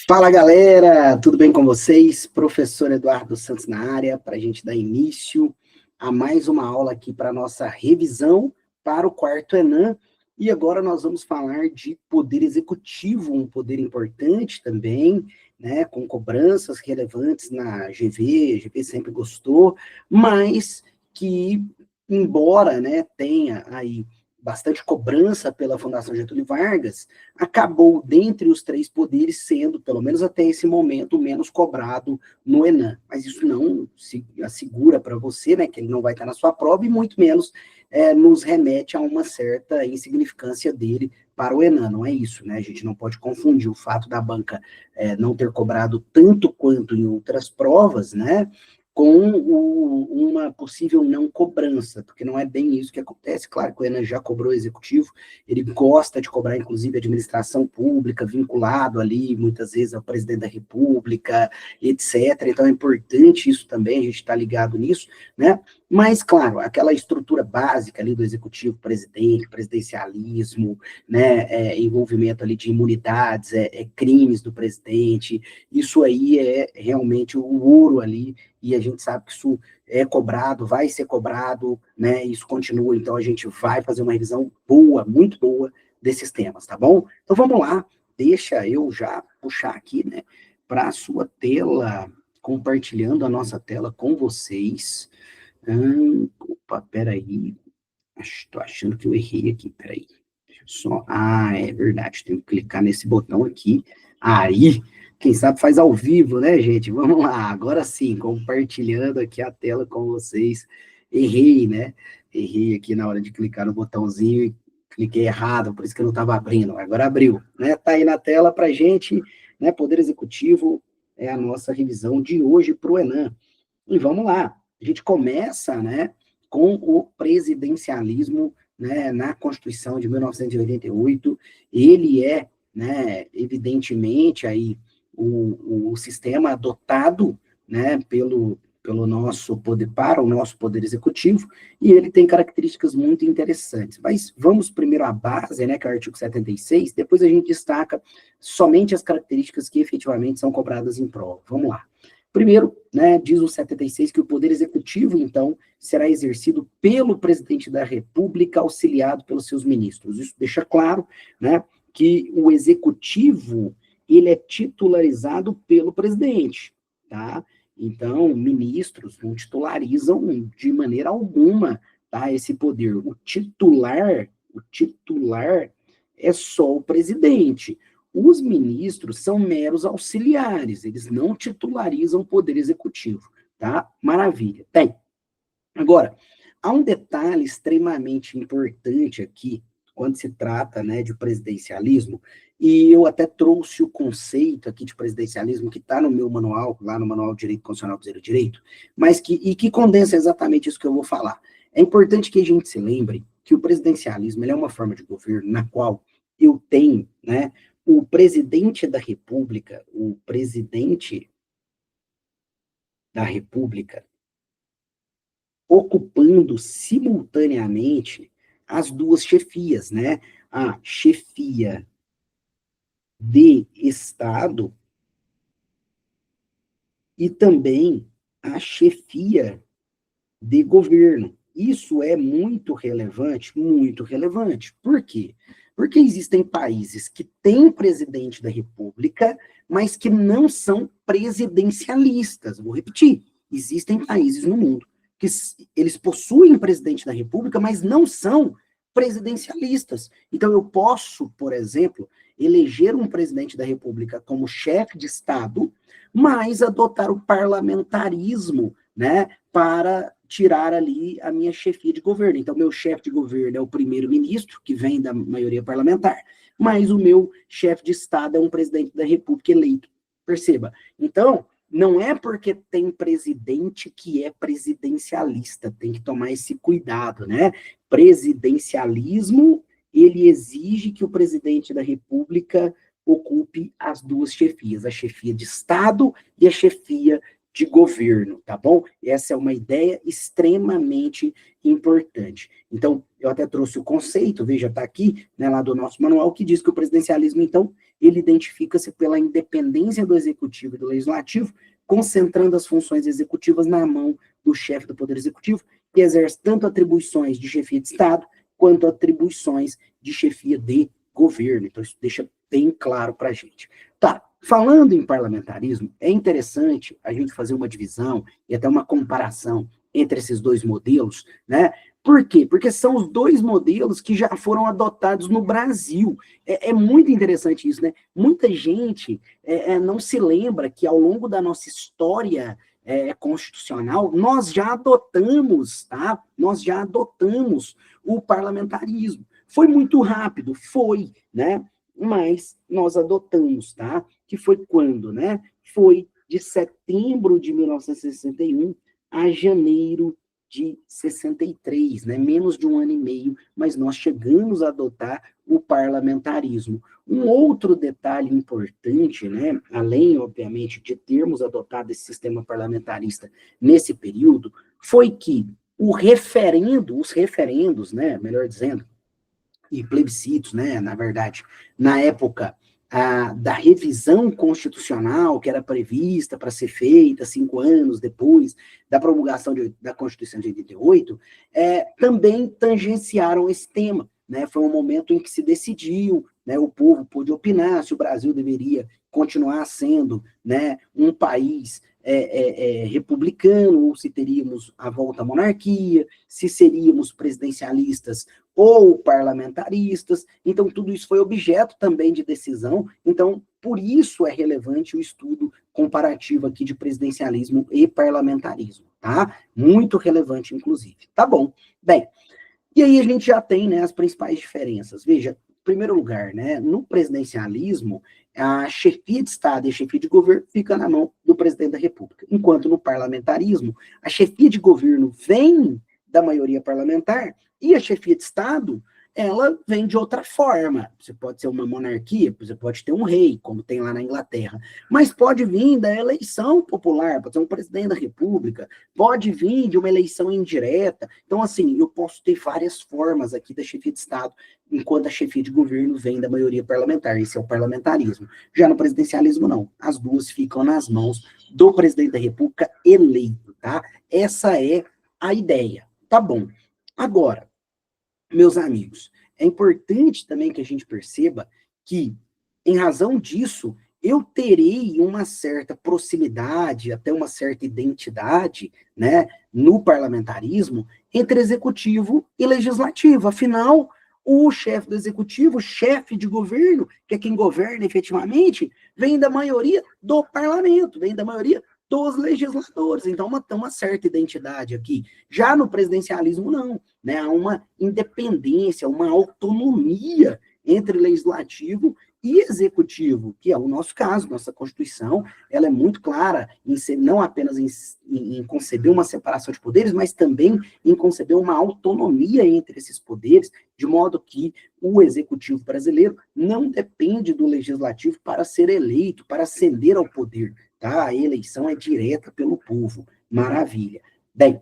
Fala galera, tudo bem com vocês? Professor Eduardo Santos na área, para a gente dar início a mais uma aula aqui para a nossa revisão para o quarto ENAM. E agora nós vamos falar de poder executivo, um poder importante também, né, com cobranças relevantes na GV, a GV sempre gostou, mas que, embora, né, tenha aí bastante cobrança pela Fundação Getúlio Vargas, acabou, dentre os três poderes, sendo, pelo menos até esse momento, menos cobrado no ENAM. Mas isso não se assegura para você, né, que ele não vai estar na sua prova, e muito menos nos remete a uma certa insignificância dele para o ENAM, não é isso, né? A gente não pode confundir o fato da banca não ter cobrado tanto quanto em outras provas, né, com uma possível não cobrança, porque não é bem isso que acontece. Claro que o ENAM já cobrou o executivo, ele gosta de cobrar, inclusive, a administração pública, vinculado ali, muitas vezes, ao presidente da República, etc. Então, é importante isso também, a gente está ligado nisso, né? Mas, claro, aquela estrutura básica ali do executivo, presidente, presidencialismo, né, envolvimento ali de imunidades, crimes do presidente, isso aí é realmente o ouro ali, e a gente sabe que isso é cobrado, vai ser cobrado, né, isso continua, então a gente vai fazer uma revisão boa, muito boa, desses temas, tá bom? Então vamos lá, deixa eu já puxar aqui, né, para a sua tela, compartilhando a nossa tela com vocês. Opa, peraí, estou achando que eu errei aqui, peraí. Deixa eu só, é verdade, tenho que clicar nesse botão aqui, aí, quem sabe faz ao vivo, né, gente? Vamos lá, agora sim, compartilhando aqui a tela com vocês. Errei, né? Errei aqui na hora de clicar no botãozinho e cliquei errado, por isso que eu não estava abrindo. Agora abriu, né? Tá aí na tela para gente, né? Poder Executivo é a nossa revisão de hoje para o ENAM. E vamos lá, a gente começa, né, com o presidencialismo, né, na Constituição de 1988. Ele é, né, evidentemente, aí, o sistema adotado, né, pelo nosso poder, para o nosso poder executivo, e ele tem características muito interessantes. Mas vamos primeiro à base, né, que é o artigo 76, depois a gente destaca somente as características que efetivamente são cobradas em prova. Vamos lá. Primeiro, né, diz o 76 que o poder executivo, então, será exercido pelo presidente da República, auxiliado pelos seus ministros. Isso deixa claro, né, que o executivo, ele é titularizado pelo presidente, tá? Então, ministros não titularizam de maneira alguma, tá, esse poder. O titular é só o presidente. Os ministros são meros auxiliares, eles não titularizam o poder executivo, tá? Maravilha. Tem. Agora, há um detalhe extremamente importante aqui, quando se trata, né, de presidencialismo, e eu até trouxe o conceito aqui de presidencialismo, que está no meu manual, lá no Manual de Direito Constitucional do Zero Direito, mas que condensa exatamente isso que eu vou falar. É importante que a gente se lembre que o presidencialismo ele é uma forma de governo na qual eu tenho, né, o presidente da República ocupando simultaneamente as duas chefias, né? A chefia de Estado e também a chefia de governo. Isso é muito relevante, muito relevante. Por quê? Porque existem países que têm presidente da República, mas que não são presidencialistas. Vou repetir, existem países no mundo que eles possuem presidente da República, mas não são presidencialistas. Então, eu posso, por exemplo, eleger um presidente da República como chefe de Estado, mas adotar o parlamentarismo, né, para tirar ali a minha chefia de governo. Então, meu chefe de governo é o primeiro-ministro, que vem da maioria parlamentar, mas o meu chefe de Estado é um presidente da República eleito. Perceba. Então, não é porque tem presidente que é presidencialista, tem que tomar esse cuidado, né? Presidencialismo, ele exige que o presidente da República ocupe as duas chefias, a chefia de Estado e a chefia de governo, tá bom? Essa é uma ideia extremamente importante. Então, eu até trouxe o conceito, veja, tá aqui, né, lá do nosso manual, que diz que o presidencialismo, então, ele identifica-se pela independência do executivo e do legislativo, concentrando as funções executivas na mão do chefe do Poder Executivo, que exerce tanto atribuições de chefia de Estado, quanto atribuições de chefia de governo. Então, isso deixa bem claro para a gente. Tá, falando em parlamentarismo, é interessante a gente fazer uma divisão e até uma comparação entre esses dois modelos, né? Por quê? Porque são os dois modelos que já foram adotados no Brasil. É muito interessante isso, né? Muita gente não se lembra que ao longo da nossa história constitucional, nós já adotamos, tá? Nós já adotamos o parlamentarismo. Foi muito rápido, foi, né? Mas nós adotamos, tá? Que foi quando, né? Foi de setembro de 1961 a janeiro de 63, né? Menos de um ano e meio, mas nós chegamos a adotar o parlamentarismo. Um outro detalhe importante, né? Além, obviamente, de termos adotado esse sistema parlamentarista nesse período, foi que os referendos, né? Melhor dizendo, e plebiscitos, né, na verdade, na época da revisão constitucional que era prevista para ser feita 5 anos depois da promulgação da Constituição de 88, também tangenciaram esse tema. Né? Foi um momento em que se decidiu, né, o povo pôde opinar se o Brasil deveria continuar sendo, né, um país republicano, ou se teríamos a volta à monarquia, se seríamos presidencialistas ou parlamentaristas. Então, tudo isso foi objeto também de decisão. Então, por isso é relevante o estudo comparativo aqui de presidencialismo e parlamentarismo, tá? Muito relevante, inclusive. Tá bom. Bem, e aí a gente já tem, né, as principais diferenças. Veja, em primeiro lugar, né, no presidencialismo, a chefia de Estado e a chefia de governo fica na mão do presidente da República, enquanto no parlamentarismo, a chefia de governo vem da maioria parlamentar e a chefia de Estado, ela vem de outra forma. Você pode ser uma monarquia, você pode ter um rei, como tem lá na Inglaterra, mas pode vir da eleição popular, pode ser um presidente da República, pode vir de uma eleição indireta. Então, assim, eu posso ter várias formas aqui da chefia de Estado, enquanto a chefia de governo vem da maioria parlamentar. Esse é o parlamentarismo. Já no presidencialismo, não. As duas ficam nas mãos do presidente da República eleito, tá? Essa é a ideia. Tá bom. Agora, meus amigos, é importante também que a gente perceba que, em razão disso, eu terei uma certa proximidade, até uma certa identidade, né, no parlamentarismo, entre executivo e legislativo. Afinal, o chefe do executivo, o chefe de governo, que é quem governa efetivamente, vem da maioria do parlamento, vem da maioria dos legisladores. Então, tem uma certa identidade aqui. Já no presidencialismo, não. Né? Há uma independência, uma autonomia entre legislativo e executivo, que é o nosso caso. Nossa Constituição, ela é muito clara, não apenas em conceber uma separação de poderes, mas também em conceber uma autonomia entre esses poderes, de modo que o executivo brasileiro não depende do legislativo para ser eleito, para ascender ao poder. Tá? A eleição é direta pelo povo. Maravilha. Bem,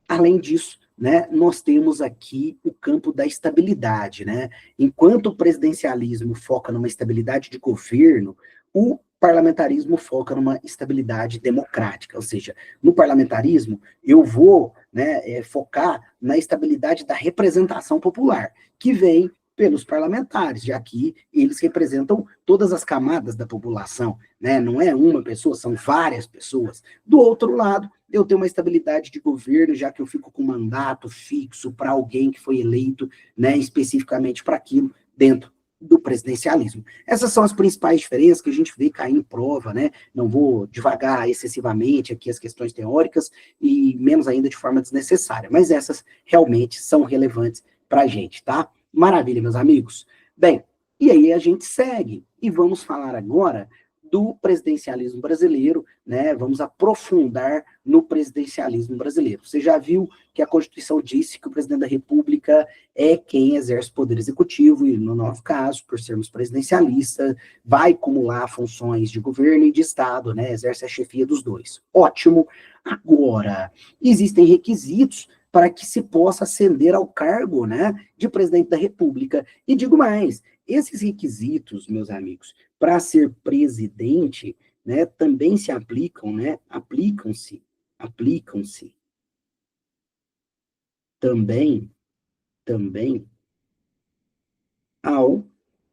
além disso, né, nós temos aqui o campo da estabilidade. Né? Enquanto o presidencialismo foca numa estabilidade de governo, o parlamentarismo foca numa estabilidade democrática. Ou seja, no parlamentarismo, eu vou, né, focar na estabilidade da representação popular, que vem pelos parlamentares, já que eles representam todas as camadas da população, né? Não é uma pessoa, são várias pessoas. Do outro lado, eu tenho uma estabilidade de governo, já que eu fico com mandato fixo para alguém que foi eleito, né, especificamente para aquilo, dentro do presidencialismo. Essas são as principais diferenças que a gente vê cair em prova, né? Não vou devagar excessivamente aqui as questões teóricas, e menos ainda de forma desnecessária, mas essas realmente são relevantes para a gente, tá? Maravilha, meus amigos. Bem, e aí a gente segue, e vamos falar agora do presidencialismo brasileiro, né? Vamos aprofundar no presidencialismo brasileiro. Você já viu que a Constituição disse que o presidente da República é quem exerce o poder executivo, e no nosso caso, por sermos presidencialistas, vai acumular funções de governo e de Estado, né? Exerce a chefia dos dois. Ótimo. Agora, existem requisitos para que se possa ascender ao cargo, né, de presidente da República. E digo mais, esses requisitos, meus amigos, para ser presidente, né, também se aplicam, né, aplicam-se também, ao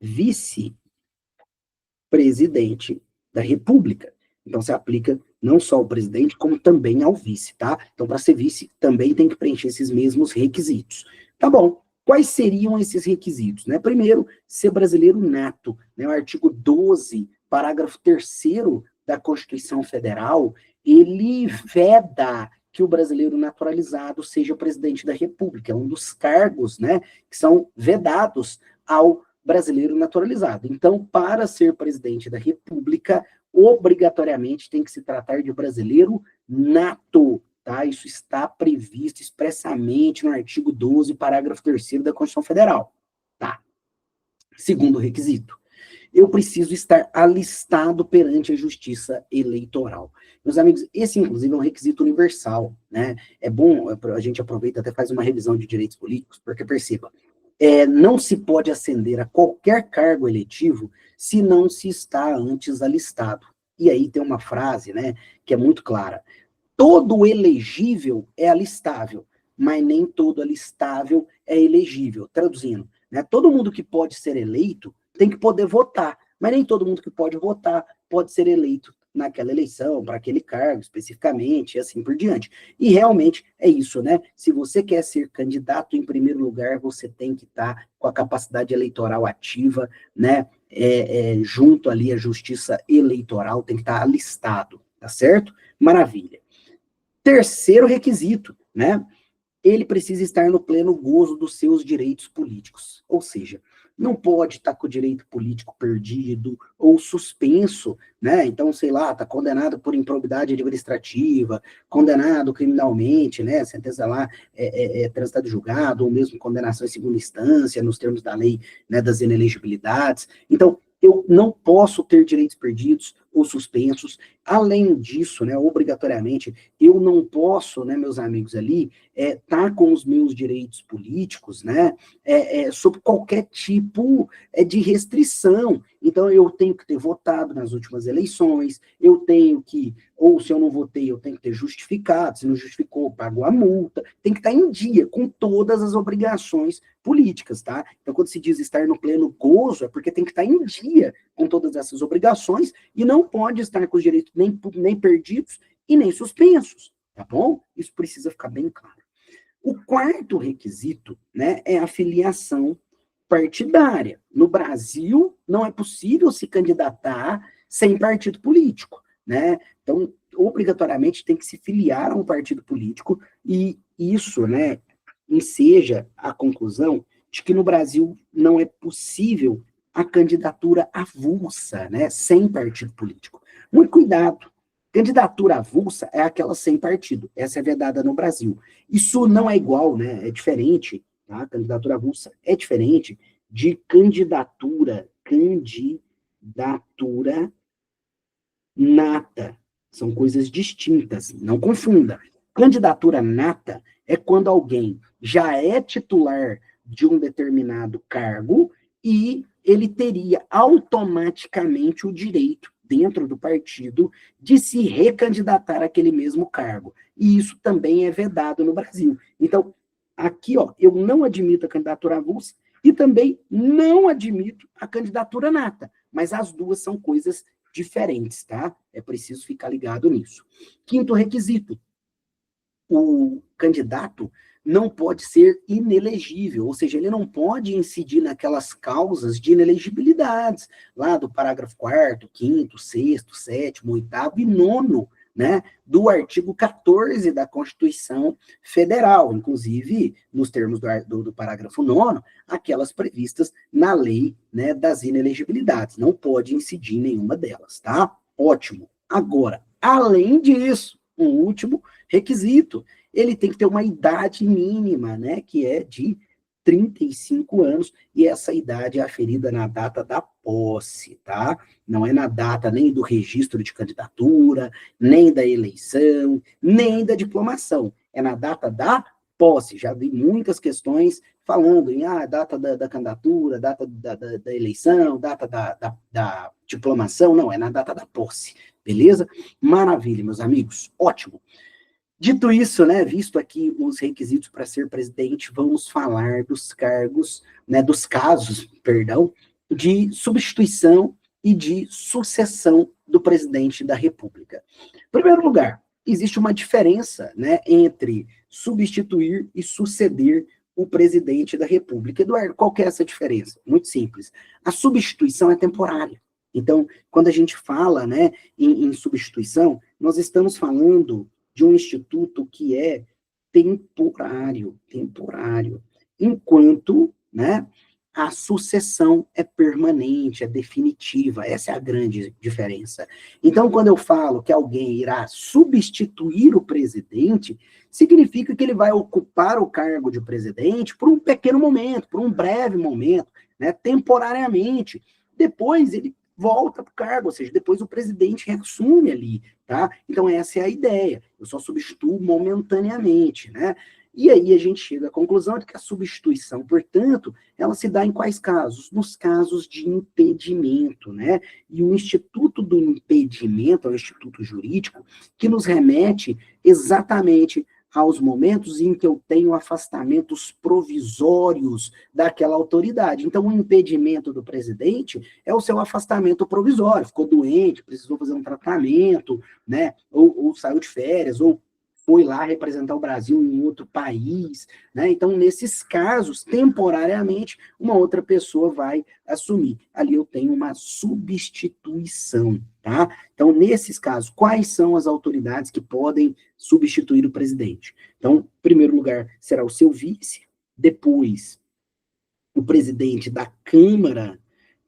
vice-presidente da República. Então, se aplica não só ao presidente, como também ao vice, tá? Então, para ser vice, também tem que preencher esses mesmos requisitos. Tá bom. Quais seriam esses requisitos? Né? Primeiro, ser brasileiro nato. Né? O artigo 12, parágrafo 3º da Constituição Federal, ele veda que o brasileiro naturalizado seja presidente da República. É um dos cargos, né, que são vedados ao brasileiro naturalizado. Então, para ser presidente da República, obrigatoriamente tem que se tratar de brasileiro nato, tá? Isso está previsto expressamente no artigo 12, parágrafo 3º da Constituição Federal, tá? Segundo requisito, eu preciso estar alistado perante a Justiça Eleitoral. Meus amigos, esse, inclusive, é um requisito universal, né? É bom, a gente aproveita até faz uma revisão de direitos políticos, porque perceba, não se pode ascender a qualquer cargo eletivo se não se está antes alistado. E aí tem uma frase, né, que é muito clara. Todo elegível é alistável, mas nem todo alistável é elegível. Traduzindo, né, todo mundo que pode ser eleito tem que poder votar, mas nem todo mundo que pode votar pode ser eleito naquela eleição, para aquele cargo especificamente, e assim por diante. E realmente é isso, né? Se você quer ser candidato, em primeiro lugar, você tem que estar com a capacidade eleitoral ativa, né? Junto ali à Justiça Eleitoral, tem que estar alistado, tá certo? Maravilha. Terceiro requisito, né? Ele precisa estar no pleno gozo dos seus direitos políticos. Ou seja, não pode estar com o direito político perdido ou suspenso, né? Então, sei lá, está condenado por improbidade administrativa, condenado criminalmente, né? Sentença lá transitada de julgado, ou mesmo condenação em segunda instância, nos termos da lei, né, das inelegibilidades. Então, eu não posso ter direitos perdidos ou suspensos. Além disso, né, obrigatoriamente, eu não posso, né, meus amigos ali, tá com os meus direitos políticos, né, sob qualquer tipo de restrição. Então, eu tenho que ter votado nas últimas eleições, eu tenho que, ou se eu não votei, eu tenho que ter justificado, se não justificou, pago a multa, tem que estar em dia com todas as obrigações políticas, tá? Então, quando se diz estar no pleno gozo, é porque tem que estar em dia com todas essas obrigações e não pode estar com os direitos nem perdidos e nem suspensos, tá bom? Isso precisa ficar bem claro. O quarto requisito, né, é a filiação partidária. No Brasil, não é possível se candidatar sem partido político, né? Então, obrigatoriamente tem que se filiar a um partido político e isso, né, enseja a conclusão de que no Brasil não é possível a candidatura avulsa, né, sem partido político. Muito cuidado. Candidatura avulsa é aquela sem partido. Essa é vedada no Brasil. Isso não é igual, né? É diferente, tá? Candidatura avulsa é diferente de candidatura nata. São coisas distintas, não confunda. Candidatura nata é quando alguém já é titular de um determinado cargo e ele teria automaticamente o direito, dentro do partido, de se recandidatar àquele mesmo cargo. E isso também é vedado no Brasil. Então, aqui, ó, eu não admito a candidatura avulsa e também não admito a candidatura nata, mas as duas são coisas diferentes, tá? É preciso ficar ligado nisso. Quinto requisito, o candidato não pode ser inelegível, ou seja, ele não pode incidir naquelas causas de inelegibilidades, lá do parágrafo 4º, 5º, 6º, 7º, 8º e 9º, né, do artigo 14 da Constituição Federal, inclusive, nos termos do parágrafo 9º, aquelas previstas na lei, né, das inelegibilidades, não pode incidir em nenhuma delas, tá? Ótimo. Agora, além disso, um último requisito, ele tem que ter uma idade mínima, né, que é de 35 anos, e essa idade é aferida na data da posse, tá? Não é na data nem do registro de candidatura, nem da eleição, nem da diplomação, é na data da posse. Já vi muitas questões falando em data da candidatura, data da eleição, data da diplomação, não, é na data da posse, beleza? Maravilha, meus amigos, ótimo. Dito isso, né, visto aqui os requisitos para ser presidente, vamos falar dos cargos, né, dos casos, perdão, de substituição e de sucessão do presidente da República. Em primeiro lugar, existe uma diferença, né, entre substituir e suceder o presidente da República. Eduardo, qual que é essa diferença? Muito simples. A substituição é temporária. Então, quando a gente fala, né, em substituição, nós estamos falando de um instituto que é temporário, enquanto, né, a sucessão é permanente, é definitiva. Essa é a grande diferença. Então, quando eu falo que alguém irá substituir o presidente, significa que ele vai ocupar o cargo de presidente por um pequeno momento, por um breve momento, né, temporariamente. Depois ele volta para o cargo, ou seja, depois o presidente reassume ali, tá? Então essa é a ideia, eu só substituo momentaneamente, né? E aí a gente chega à conclusão de que a substituição, portanto, ela se dá em quais casos? Nos casos de impedimento, né? E o Instituto do Impedimento é um instituto jurídico que nos remete exatamente aos momentos em que eu tenho afastamentos provisórios daquela autoridade. Então, o impedimento do presidente é o seu afastamento provisório. Ficou doente, precisou fazer um tratamento, né? Ou saiu de férias, ou foi lá representar o Brasil em outro país, né? Então, nesses casos, temporariamente, uma outra pessoa vai assumir. Ali eu tenho uma substituição, tá? Então, nesses casos, quais são as autoridades que podem substituir o presidente? Então, em primeiro lugar, será o seu vice, depois, o presidente da Câmara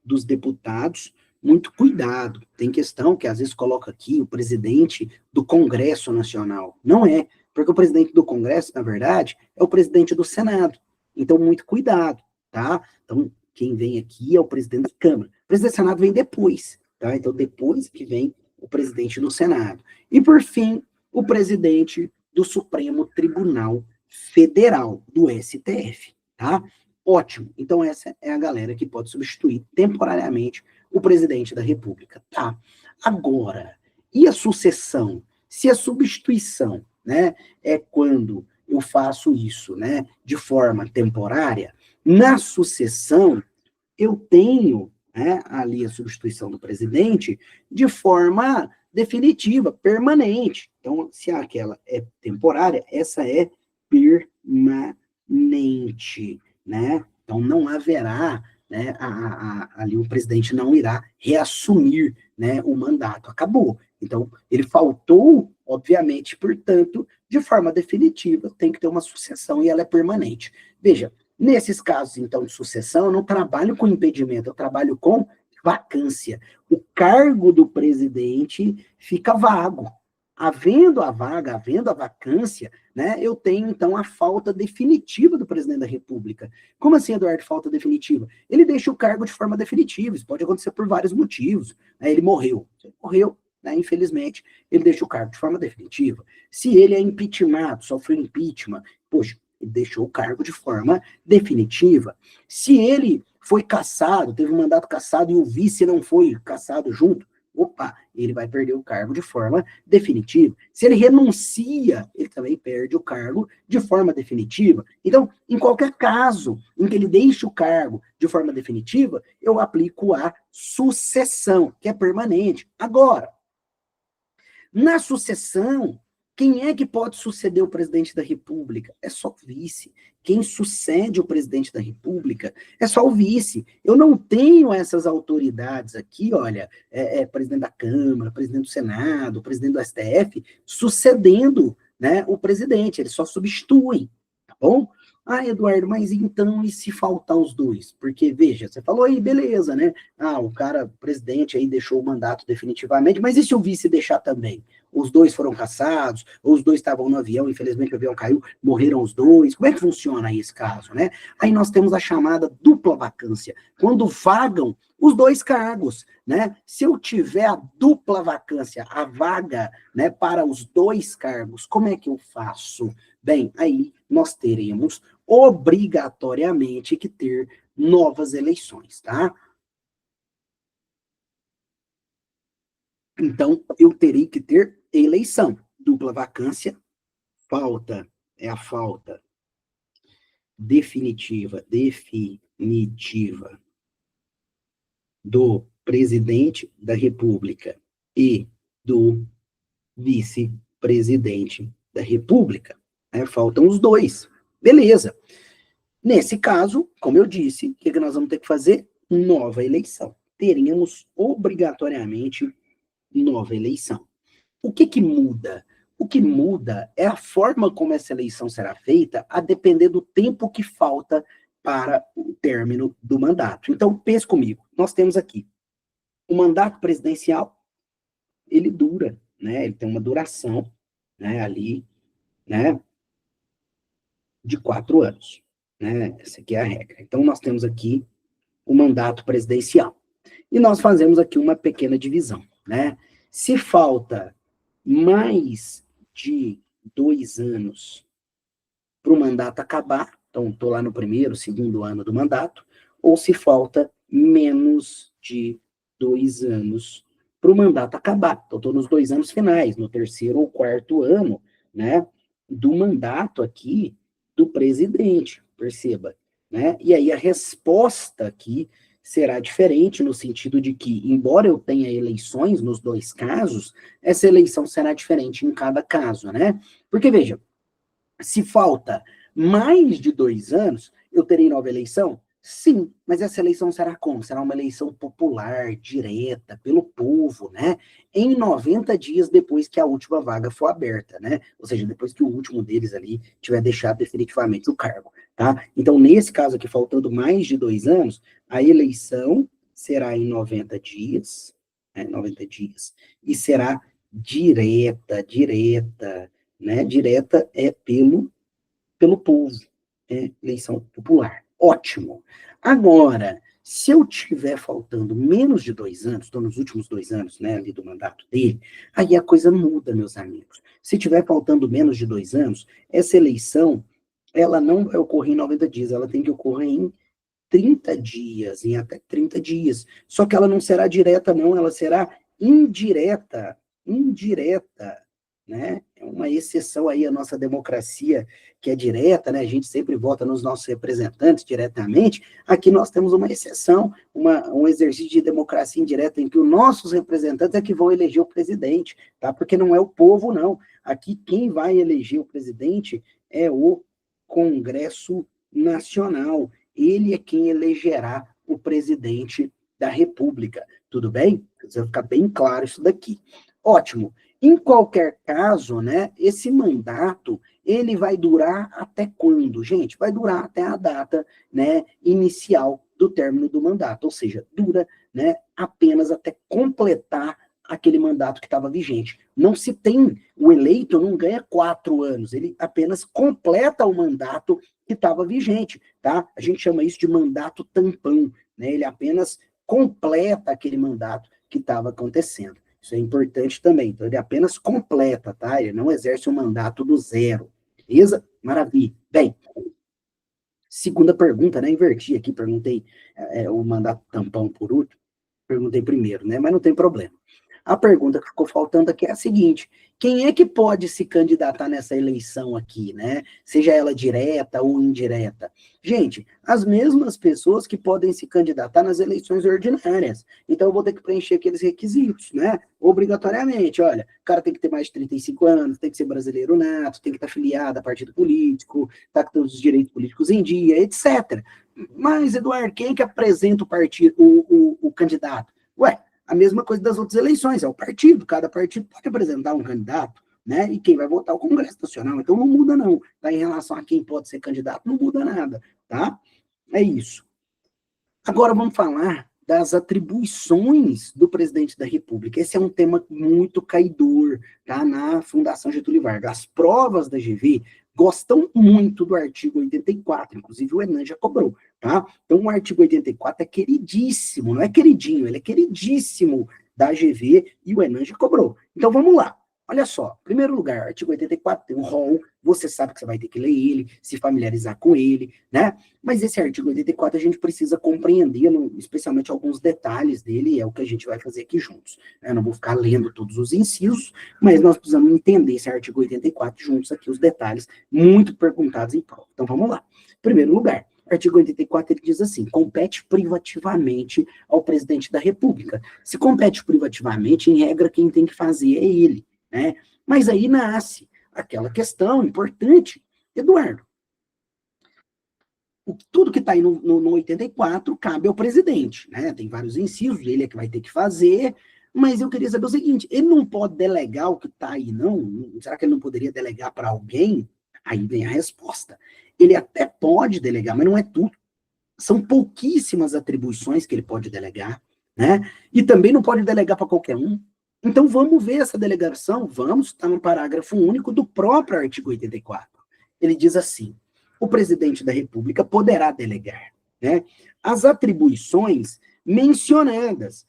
dos Deputados. Muito cuidado, tem questão que às vezes coloca aqui o presidente do Congresso Nacional. Não é, porque o presidente do Congresso, na verdade, é o presidente do Senado. Então, muito cuidado, tá? Então, quem vem aqui é o presidente da Câmara. O presidente do Senado vem depois, tá? Então, depois que vem o presidente do Senado. E, por fim, o presidente do Supremo Tribunal Federal, do STF, tá? Ótimo. Então, essa é a galera que pode substituir temporariamente o presidente da República. Tá. Agora, e a sucessão? Se a substituição, né, é quando eu faço isso, né, de forma temporária, na sucessão, eu tenho, né, ali a substituição do presidente de forma definitiva, permanente. Então, se aquela é temporária, essa é permanente, né? Então, não haverá, né, ali o presidente não irá reassumir, né, o mandato, acabou. Então, ele faltou, obviamente, portanto, de forma definitiva, tem que ter uma sucessão e ela é permanente. Veja, nesses casos, então, de sucessão, eu não trabalho com impedimento, eu trabalho com vacância. O cargo do presidente fica vago. Havendo a vaga, havendo a vacância, né, eu tenho, então, a falta definitiva do presidente da República. Como assim, Eduardo, falta definitiva? Ele deixa o cargo de forma definitiva, isso pode acontecer por vários motivos. Né, ele morreu, né, infelizmente, ele deixa o cargo de forma definitiva. Se ele é impeachmentado, sofreu impeachment, poxa, ele deixou o cargo de forma definitiva. Se ele foi cassado, teve um mandato cassado e o vice não foi cassado junto, opa, ele vai perder o cargo de forma definitiva. Se ele renuncia, ele também perde o cargo de forma definitiva. Então, em qualquer caso em que ele deixe o cargo de forma definitiva, eu aplico a sucessão, que é permanente. Agora, na sucessão, quem é que pode suceder o presidente da República? É só o vice. Quem sucede o presidente da República é só o vice. Eu não tenho essas autoridades aqui, olha, presidente da Câmara, presidente do Senado, presidente do STF, sucedendo, né, o presidente, eles só substituem, tá bom? Ah, Eduardo, mas então e se faltar os dois? Porque, veja, você falou aí, beleza, né? Ah, o cara, o presidente aí deixou o mandato definitivamente, mas e se o vice deixar também? Os dois foram caçados, ou os dois estavam no avião, infelizmente o avião caiu, morreram os dois. Como é que funciona aí esse caso, né? Aí nós temos a chamada dupla vacância, quando vagam os dois cargos, né? Se eu tiver a dupla vacância, a vaga, né, para os dois cargos, como é que eu faço? Bem, aí nós teremos obrigatoriamente que ter novas eleições, tá? Então, eu terei que ter eleição. Dupla vacância, falta, é a falta definitiva do presidente da República e do vice-presidente da República. Né? Faltam os dois. Beleza. Nesse caso, como eu disse, o que nós vamos ter que fazer? Nova eleição. Teríamos obrigatoriamente nova eleição. O que muda? O que muda é a forma como essa eleição será feita, a depender do tempo que falta para o término do mandato. Então, pense comigo, nós temos aqui o mandato presidencial, ele dura, né? Ele tem uma duração, né, ali, né, de 4 anos, né? Essa aqui é a regra. Então, nós temos aqui o mandato presidencial. E nós fazemos aqui uma pequena divisão, né? Se falta mais de 2 anos para o mandato acabar, então estou lá no primeiro, segundo ano do mandato, ou se falta menos de 2 anos para o mandato acabar. Então estou nos 2 anos finais, no terceiro ou quarto ano, né, do mandato aqui do presidente, perceba, né? E aí a resposta aqui será diferente no sentido de que, embora eu tenha eleições nos 2 casos, essa eleição será diferente em cada caso, né? Porque, veja, se falta mais de 2 anos, eu terei nova eleição? Sim, mas essa eleição será como? Será uma eleição popular, direta, pelo povo, né? Em 90 dias depois que a última vaga for aberta, né? Ou seja, depois que o último deles ali tiver deixado definitivamente o cargo, tá? Então, nesse caso aqui, faltando mais de 2 anos, a eleição será em 90 dias, né? 90 dias, e será direta, né? Direta é pelo povo, né? Eleição popular. Ótimo. Agora, se eu tiver faltando menos de 2 anos, estou nos últimos 2 anos, né, ali do mandato dele, aí a coisa muda, meus amigos. Se tiver faltando menos de 2 anos, essa eleição, ela não vai ocorrer em 90 dias, ela tem que ocorrer em 30 dias, em até 30 dias. Só que ela não será direta, não, ela será indireta, né? É uma exceção aí à nossa democracia, que é direta, né? A gente sempre vota nos nossos representantes diretamente. Aqui nós temos uma exceção, um exercício de democracia indireta em que os nossos representantes é que vão eleger o presidente, tá? Porque não é o povo, não. Aqui quem vai eleger o presidente é o Congresso Nacional. Ele é quem elegerá o presidente da República. Tudo bem? Precisa ficar bem claro isso daqui. Ótimo. Em qualquer caso, né, esse mandato, ele vai durar até quando? Gente, vai durar até a data, né, inicial do término do mandato, ou seja, dura, né, apenas até completar aquele mandato que estava vigente. Não se tem, o eleito não ganha 4 anos, ele apenas completa o mandato que estava vigente, tá? A gente chama isso de mandato tampão, né? Ele apenas completa aquele mandato que estava acontecendo. Isso é importante também. Então, ele apenas completa, tá? Ele não exerce um mandato do zero. Beleza? Maravilha. Bem, segunda pergunta, né? Inverti aqui, perguntei o mandato tampão por último, perguntei primeiro, né? Mas não tem problema. A pergunta que ficou faltando aqui é a seguinte: quem é que pode se candidatar nessa eleição aqui, né? Seja ela direta ou indireta. Gente, as mesmas pessoas que podem se candidatar nas eleições ordinárias. Então, eu vou ter que preencher aqueles requisitos, né? Obrigatoriamente, olha, o cara tem que ter mais de 35 anos, tem que ser brasileiro nato, tem que estar afiliado a partido político, tá com todos os direitos políticos em dia, etc. Mas, Eduardo, quem é que apresenta o partido, o candidato? Ué, a mesma coisa das outras eleições, é o partido, cada partido pode apresentar um candidato, né, e quem vai votar é o Congresso Nacional, então não muda não, tá, em relação a quem pode ser candidato, não muda nada, tá, é isso. Agora vamos falar das atribuições do presidente da República, esse é um tema muito caidor, tá, na Fundação Getúlio Vargas, as provas da GV gostam muito do artigo 84, inclusive o Enan já cobrou, tá? Então o artigo 84 é queridíssimo, não é queridinho, ele é queridíssimo da GV e o Enan já cobrou. Então vamos lá. Olha só, em primeiro lugar, artigo 84 tem um rol, você sabe que você vai ter que ler ele, se familiarizar com ele, né? Mas esse artigo 84 a gente precisa compreender, especialmente alguns detalhes dele, e é o que a gente vai fazer aqui juntos. Eu não vou ficar lendo todos os incisos, mas nós precisamos entender esse artigo 84 juntos aqui, os detalhes muito perguntados em prova. Então vamos lá. Em primeiro lugar, artigo 84, ele diz assim, compete privativamente ao presidente da República. Se compete privativamente, em regra, quem tem que fazer é ele, né? Mas aí nasce aquela questão importante, Eduardo, tudo que está aí no 84 cabe ao presidente, né? Tem vários incisos, ele é que vai ter que fazer, mas eu queria saber o seguinte, ele não pode delegar o que está aí, não? Será que ele não poderia delegar para alguém? Aí vem a resposta. Ele até pode delegar, mas não é tudo. São pouquíssimas atribuições que ele pode delegar, né? E também não pode delegar para qualquer um. Então vamos ver essa delegação, vamos, está no parágrafo único do próprio artigo 84. Ele diz assim, o presidente da República poderá delegar, né, as atribuições mencionadas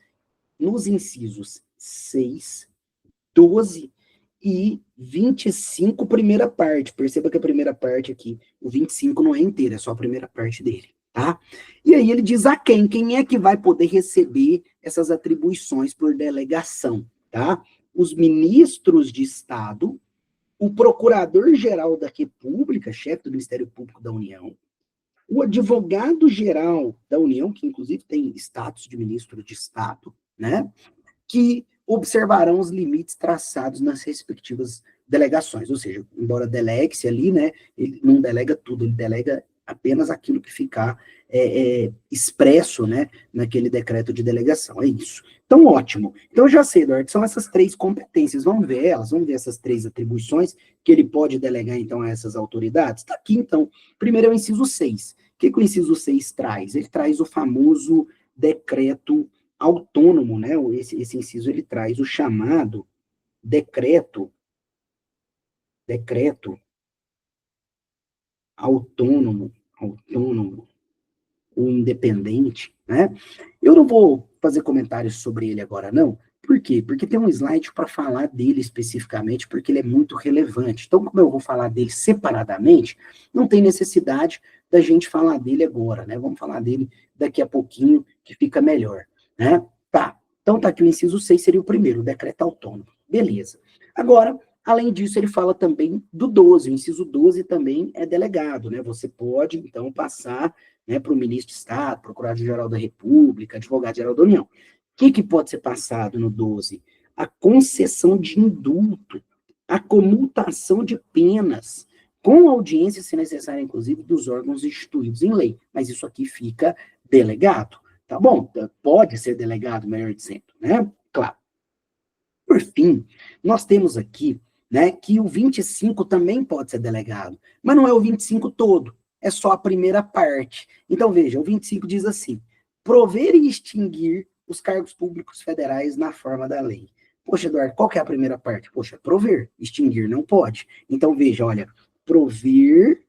nos incisos 6, 12 e 25, primeira parte. Perceba que a primeira parte aqui, o 25 não é inteira, é só a primeira parte dele, tá? E aí ele diz a quem? Quem é que vai poder receber essas atribuições por delegação, tá? Os ministros de Estado, o procurador-geral da República, chefe do Ministério Público da União, o advogado-geral da União, que inclusive tem status de ministro de Estado, né? Que observarão os limites traçados nas respectivas delegações, ou seja, embora delegue-se ali, né, ele não delega tudo, ele delega apenas aquilo que ficar expresso, né, naquele decreto de delegação, é isso. Então, ótimo. Então, eu já sei, Eduardo, são essas três competências, vamos ver elas, vamos ver essas três atribuições que ele pode delegar, então, a essas autoridades? Está aqui, então. Primeiro é o inciso 6. O que o inciso 6 traz? Ele traz o famoso decreto autônomo, né? Esse inciso ele traz o chamado decreto autônomo, ou independente, né? Eu não vou fazer comentários sobre ele agora, não. Por quê? Porque tem um slide para falar dele especificamente, porque ele é muito relevante. Então, como eu vou falar dele separadamente, não tem necessidade da gente falar dele agora, né? Vamos falar dele daqui a pouquinho, que fica melhor, né? Tá. Então, tá aqui o inciso 6, seria o primeiro, o decreto autônomo. Beleza. Agora, além disso, ele fala também do 12. O inciso 12 também é delegado, né? Você pode, então, passar, né, para o ministro de Estado, procurador-geral da República, advogado-geral da União. O que pode ser passado no 12? A concessão de indulto, a comutação de penas, com audiência, se necessário, inclusive, dos órgãos instituídos em lei. Mas isso aqui fica delegado, tá bom? Pode ser delegado, melhor dizendo, né? Claro. Por fim, nós temos aqui, né, que o 25 também pode ser delegado, mas não é o 25 todo, é só a primeira parte. Então, veja, o 25 diz assim, prover e extinguir os cargos públicos federais na forma da lei. Poxa, Eduardo, qual que é a primeira parte? Poxa, prover, extinguir não pode. Então, veja, olha, prover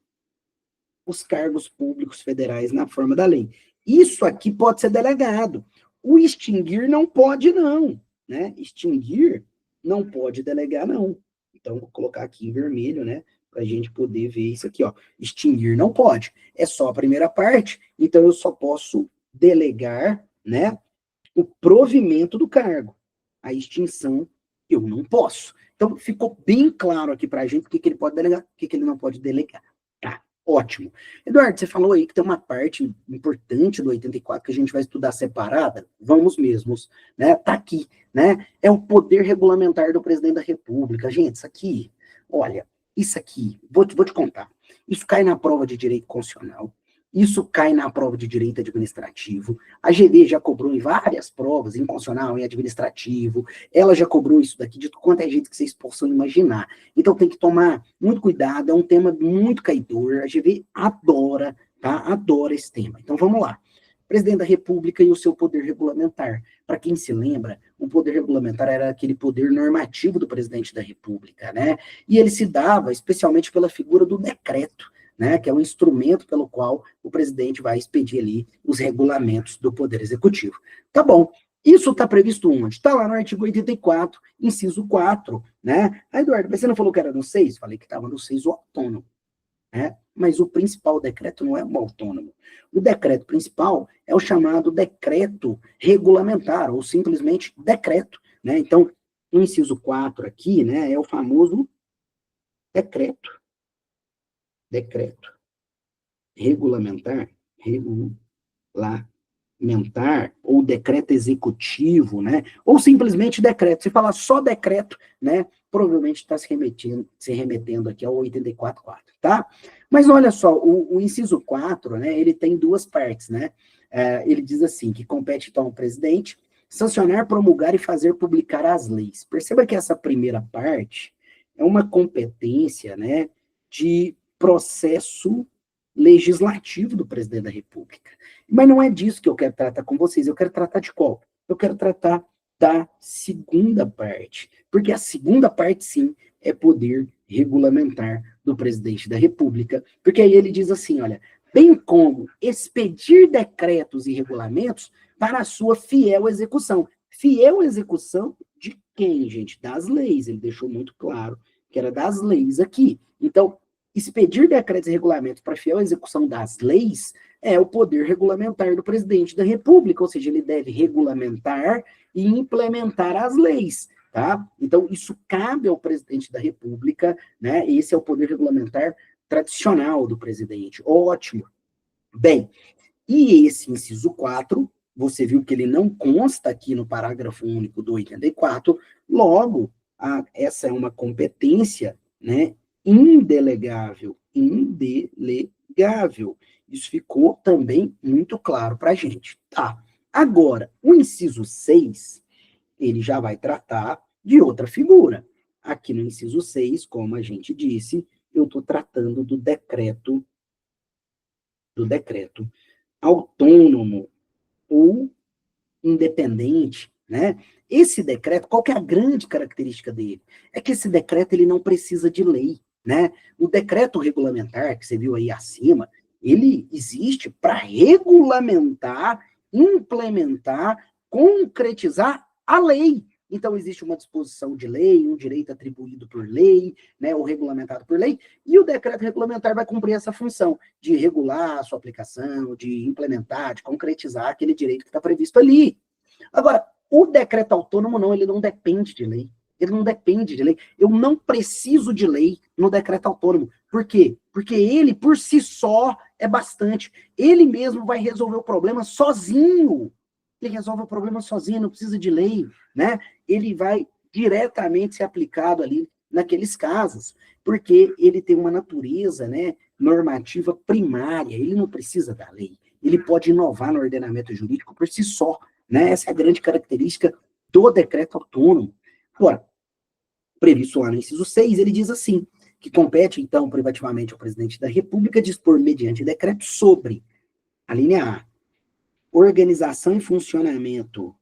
os cargos públicos federais na forma da lei. Isso aqui pode ser delegado. O extinguir não pode, não, né? Extinguir não pode delegar, não. Então, vou colocar aqui em vermelho, né? Para a gente poder ver isso aqui, ó. Extinguir não pode. É só a primeira parte, então eu só posso delegar, né? O provimento do cargo. A extinção, eu não posso. Então, ficou bem claro aqui para a gente o que ele pode delegar, o que ele não pode delegar. Tá, ótimo. Eduardo, você falou aí que tem uma parte importante do 84 que a gente vai estudar separada. Vamos mesmos, né? Tá aqui, né? É o poder regulamentar do presidente da República. Gente, isso aqui, olha, isso aqui, vou te contar. Isso cai na prova de direito constitucional. Isso cai na prova de direito administrativo. A GV já cobrou em várias provas, em constitucional, em administrativo. Ela já cobrou isso daqui de quanto é jeito que vocês possam imaginar. Então tem que tomar muito cuidado, é um tema muito caidor. A GV adora, tá? Adora esse tema. Então vamos lá. Presidente da República e o seu poder regulamentar. Para quem se lembra, o poder regulamentar era aquele poder normativo do presidente da República, né? E ele se dava especialmente pela figura do decreto, né, que é o instrumento pelo qual o presidente vai expedir ali os regulamentos do Poder Executivo. Tá bom. Isso está previsto onde? Está lá no artigo 84, inciso 4, né? Aí, Eduardo, mas você não falou que era no 6? Falei que estava no 6 o autônomo, né? Mas o principal decreto não é o autônomo. O decreto principal é o chamado decreto regulamentar, ou simplesmente decreto, né? Então, o inciso 4 aqui, né, é o famoso decreto. Decreto regulamentar, regulamentar, ou decreto executivo, né? Ou simplesmente decreto. Se falar só decreto, né? Provavelmente está se remetendo aqui ao 84.4, tá? Mas olha só, o inciso 4, né? Ele tem duas partes, né? Ele diz assim, que compete então ao presidente sancionar, promulgar e fazer publicar as leis. Perceba que essa primeira parte é uma competência, né? De processo legislativo do presidente da República. Mas não é disso que eu quero tratar com vocês. Eu quero tratar de qual? Eu quero tratar da segunda parte. Porque a segunda parte, sim, é poder regulamentar do presidente da República. Porque aí ele diz assim, olha, bem como expedir decretos e regulamentos para a sua fiel execução. Fiel execução de quem, gente? Das leis. Ele deixou muito claro que era das leis aqui. Então, expedir decretos e regulamentos para fiel execução das leis é o poder regulamentar do presidente da República, ou seja, ele deve regulamentar e implementar as leis, tá? Então, isso cabe ao presidente da República, né? Esse é o poder regulamentar tradicional do presidente. Ótimo. Bem, e esse inciso 4, você viu que ele não consta aqui no parágrafo único do 84, logo, essa é uma competência, né, indelegável, indelegável. Isso ficou também muito claro para a gente. Tá. Agora, o inciso 6, ele já vai tratar de outra figura. Aqui no inciso 6, como a gente disse, eu estou tratando do decreto autônomo ou independente, né? Esse decreto, qual que é a grande característica dele? É que esse decreto ele não precisa de lei, né? O decreto regulamentar que você viu aí acima, ele existe para regulamentar, implementar, concretizar a lei. Então, existe uma disposição de lei, um direito atribuído por lei, né, ou regulamentado por lei, e o decreto regulamentar vai cumprir essa função de regular a sua aplicação, de implementar, de concretizar aquele direito que está previsto ali. Agora, o decreto autônomo não, ele não depende de lei. Ele não depende de lei. Eu não preciso de lei no decreto autônomo. Por quê? Porque ele, por si só, é bastante. Ele mesmo vai resolver o problema sozinho. Ele resolve o problema sozinho, não precisa de lei, né? Ele vai diretamente ser aplicado ali naqueles casos, porque ele tem uma natureza, né, normativa primária, ele não precisa da lei. Ele pode inovar no ordenamento jurídico por si só, né? Essa é a grande característica do decreto autônomo. Agora, previsto lá no inciso 6, ele diz assim, que compete, então, privativamente ao presidente da República dispor, mediante decreto, sobre, a linha A, funcionamento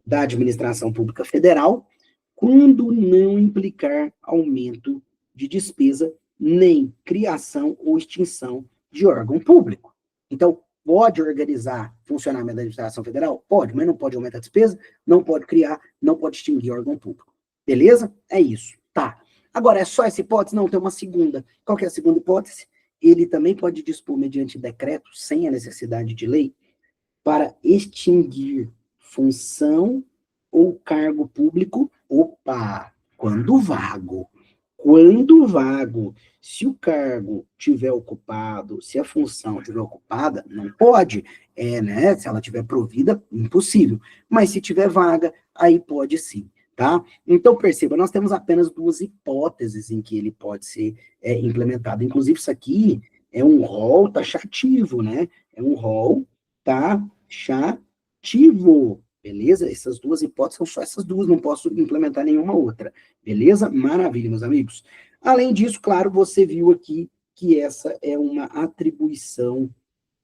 da administração pública federal, quando não implicar aumento de despesa, nem criação ou extinção de órgão público. Então, pode organizar funcionamento da administração federal? Pode, mas não pode aumentar a despesa, não pode criar, não pode extinguir órgão público. Beleza? É isso. Tá. Agora, é só essa hipótese? Não, tem uma segunda. Qual que é a segunda hipótese? Ele também pode dispor, mediante decreto, sem a necessidade de lei, para extinguir função ou cargo público, opa, quando vago. Quando vago, se o cargo tiver ocupado, se a função tiver ocupada, não pode, né? Se ela tiver provida, impossível. Mas se tiver vaga, aí pode sim, tá? Então, perceba, nós temos apenas duas hipóteses em que ele pode ser implementado. Inclusive, isso aqui é um rol taxativo, né? É um rol taxativo. Beleza? Essas duas hipóteses são só essas duas, não posso implementar nenhuma outra. Beleza? Maravilha, meus amigos. Além disso, claro, você viu aqui que essa é uma atribuição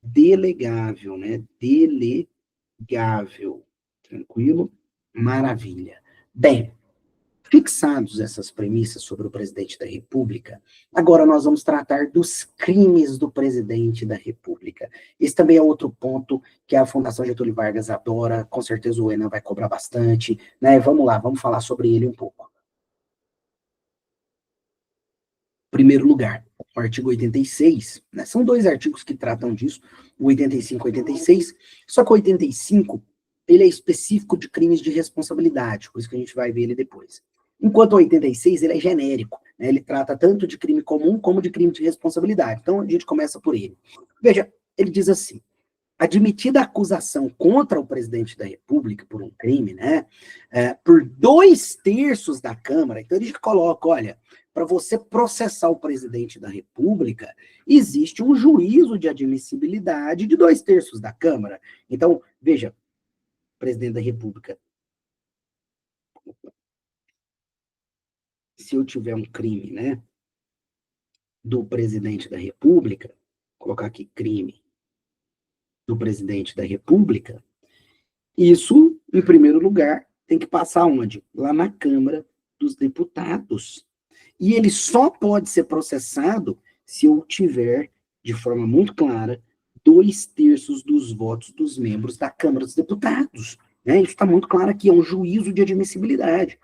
delegável, né? Delegável. Tranquilo? Maravilha. Bem, Fixados essas premissas sobre o presidente da República, agora nós vamos tratar dos crimes do presidente da República. Esse também é outro ponto que a Fundação Getúlio Vargas adora, com certeza o Enem vai cobrar bastante, né? Vamos lá, vamos falar sobre ele um pouco. Primeiro lugar, o artigo 86, né? São dois artigos que tratam disso, o 85 e 86, só que o 85, ele é específico de crimes de responsabilidade, por isso que a gente vai ver ele depois. Enquanto o 86, ele é genérico, né? Ele trata tanto de crime comum como de crime de responsabilidade. Então, a gente começa por ele. Veja, ele diz assim, admitida a acusação contra o presidente da República por um crime, né, por 2/3 da Câmara, então ele coloca, olha, para você processar o presidente da República, existe um juízo de admissibilidade de 2/3 da Câmara. Então, veja, presidente da República, se eu tiver um crime, né, do presidente da República, vou colocar aqui crime do presidente da República, isso, em primeiro lugar, tem que passar onde? Lá na Câmara dos Deputados. E ele só pode ser processado se eu tiver, de forma muito clara, 2/3 dos votos dos membros da Câmara dos Deputados. Né? Isso está muito claro aqui, é um juízo de admissibilidade.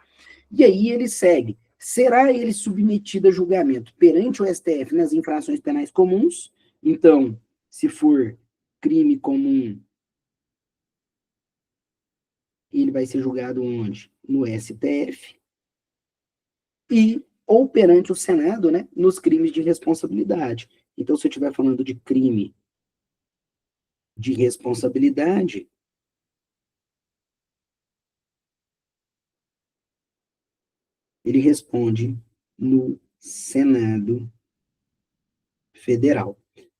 E aí ele segue. Será ele submetido a julgamento perante o STF nas infrações penais comuns? Então, se for crime comum, ele vai ser julgado onde? No STF. Ou perante o Senado, né, nos crimes de responsabilidade. Então, se eu estiver falando de crime de responsabilidade, ele responde no Senado Federal.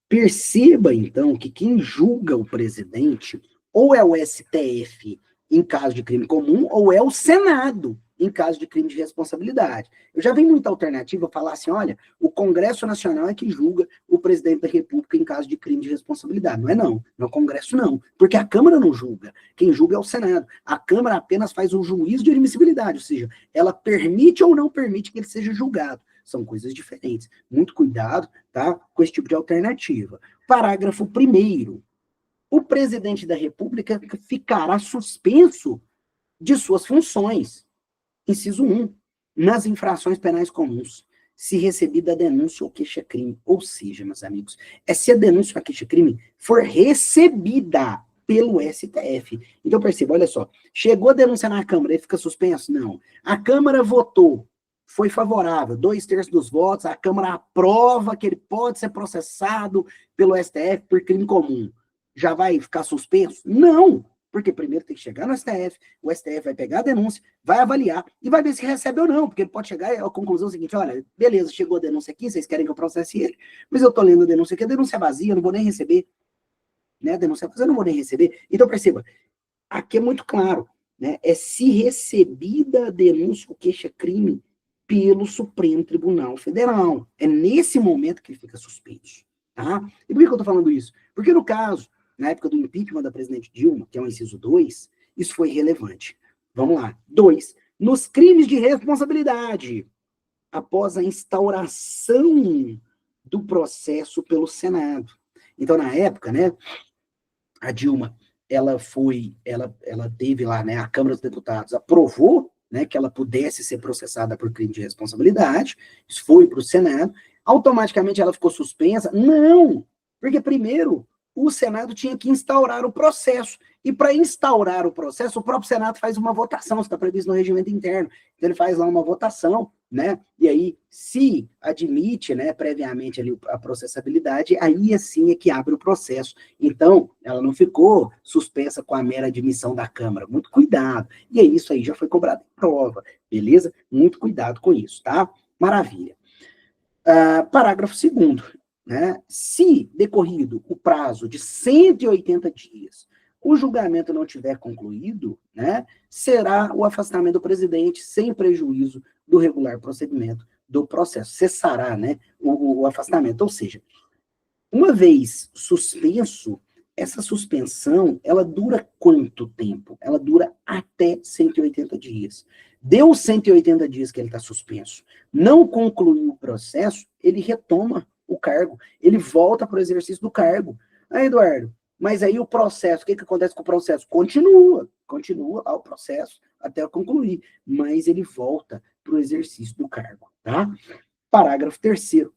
Perceba, então, que quem julga o presidente ou é o STF em caso de crime comum, ou é o Senado em caso de crime de responsabilidade. Eu já vi muita alternativa falar assim, olha, o Congresso Nacional é que julga o presidente da República em caso de crime de responsabilidade. Não é não, não é o Congresso não, porque a Câmara não julga, quem julga é o Senado. A Câmara apenas faz um juízo de admissibilidade, ou seja, ela permite ou não permite que ele seja julgado. São coisas diferentes. Muito cuidado, tá, com esse tipo de alternativa. Parágrafo 1º. O presidente da República ficará suspenso de suas funções. Inciso 1. Nas infrações penais comuns, se recebida a denúncia ou queixa-crime. Ou seja, meus amigos, se a denúncia ou a queixa-crime for recebida pelo STF. Então, perceba, olha só, chegou a denúncia na Câmara, ele fica suspenso? Não. A Câmara votou, foi favorável, 2/3 dos votos, a Câmara aprova que ele pode ser processado pelo STF por crime comum. Já vai ficar suspenso? Não, porque primeiro tem que chegar no STF, o STF vai pegar a denúncia, vai avaliar e vai ver se recebe ou não, porque ele pode chegar à conclusão seguinte, olha, beleza, chegou a denúncia aqui, vocês querem que eu processe ele, mas eu tô lendo a denúncia aqui, a denúncia é vazia, eu não vou nem receber, né, a denúncia é vazia, eu não vou nem receber. Então, perceba, aqui é muito claro, né, é se recebida a denúncia ou queixa-crime pelo Supremo Tribunal Federal. É nesse momento que ele fica suspenso, tá? E por que eu tô falando isso? Porque no caso, na época do impeachment da presidente Dilma, que é o inciso 2, isso foi relevante. Vamos lá. 2. Nos crimes de responsabilidade, após a instauração do processo pelo Senado. Então, na época, né, a Dilma, ela teve lá, né, a Câmara dos Deputados aprovou, né, que ela pudesse ser processada por crime de responsabilidade, isso foi para o Senado, automaticamente ela ficou suspensa? Não, porque primeiro o Senado tinha que instaurar o processo, e para instaurar o processo, o próprio Senado faz uma votação, está previsto no regimento interno, então ele faz lá uma votação, né, e aí se admite, né, previamente ali a processabilidade, aí assim é que abre o processo. Então, ela não ficou suspensa com a mera admissão da Câmara, muito cuidado, e aí isso aí já foi cobrado em prova, beleza? Muito cuidado com isso, tá? Maravilha. Parágrafo 2º, né? Se decorrido o prazo de 180 dias, o julgamento não tiver concluído, né, será o afastamento do presidente sem prejuízo do regular procedimento do processo. Cessará, né, o afastamento. Ou seja, uma vez suspenso, essa suspensão, ela dura quanto tempo? Ela dura até 180 dias. Deu 180 dias que ele está suspenso, não concluiu o processo, ele retoma o cargo, ele volta para o exercício do cargo. Ah, Eduardo, mas aí o processo, o que acontece com o processo? Continua lá o processo até concluir, mas ele volta para o exercício do cargo, tá? Parágrafo 3º.